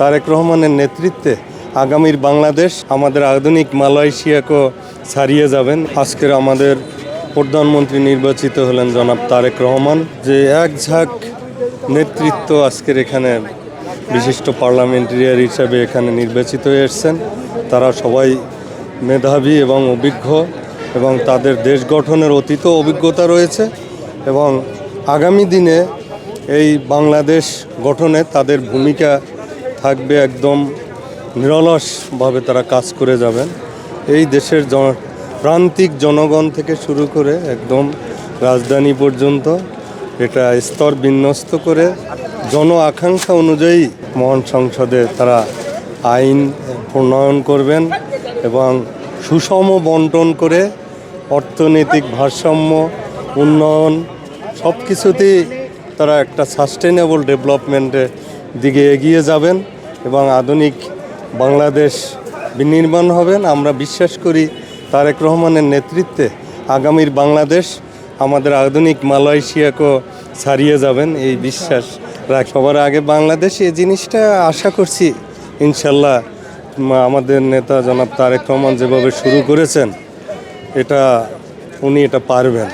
তারেক রহমানের নেতৃত্বে আগামীর বাংলাদেশ আমাদের আধুনিক মালয়েশিয়াকেও ছাড়িয়ে যাবেন। আজকের আমাদের প্রধানমন্ত্রী নির্বাচিত হলেন জনাব তারেক রহমান, যে এক ঝাঁক নেতৃত্ব আজকের এখানে বিশিষ্ট পার্লামেন্টারিয়ান হিসাবে এখানে নির্বাচিত হয়ে এসেছেন। তারা সবাই মেধাবী এবং অভিজ্ঞ এবং তাদের দেশ গঠনের অতীত অভিজ্ঞতা রয়েছে এবং আগামী দিনে এই বাংলাদেশ গঠনে তাদের ভূমিকা থাকবে। একদম নিরলসভাবে তারা কাজ করে যাবেন। এই দেশের প্রান্তিক জনগণ থেকে শুরু করে একদম রাজধানী পর্যন্ত এটা স্তর বিন্যস্ত করে জন আকাঙ্ক্ষা অনুযায়ী মহান সংসদে তারা আইন প্রণয়ন করবেন এবং সুষম বন্টন করে অর্থনৈতিক ভারসাম্য, উন্নয়ন সব কিছুতেই তারা একটা সাস্টেনেবল ডেভেলপমেন্টের দিকে এগিয়ে যাবেন এবং আধুনিক বাংলাদেশ বিনির্মাণ হবেন। আমরা বিশ্বাস করি তারেক রহমানের নেতৃত্বে আগামীর বাংলাদেশ আমাদের আধুনিক মালয়েশিয়াকেও ছাড়িয়ে যাবেন, এই বিশ্বাস রাখ। সবার আগে বাংলাদেশ এই জিনিসটা আশা করছি ইনশাল্লাহ আমাদের নেতা জনাব তারেক রহমান যেভাবে শুরু করেছেন উনি এটা পারবেন।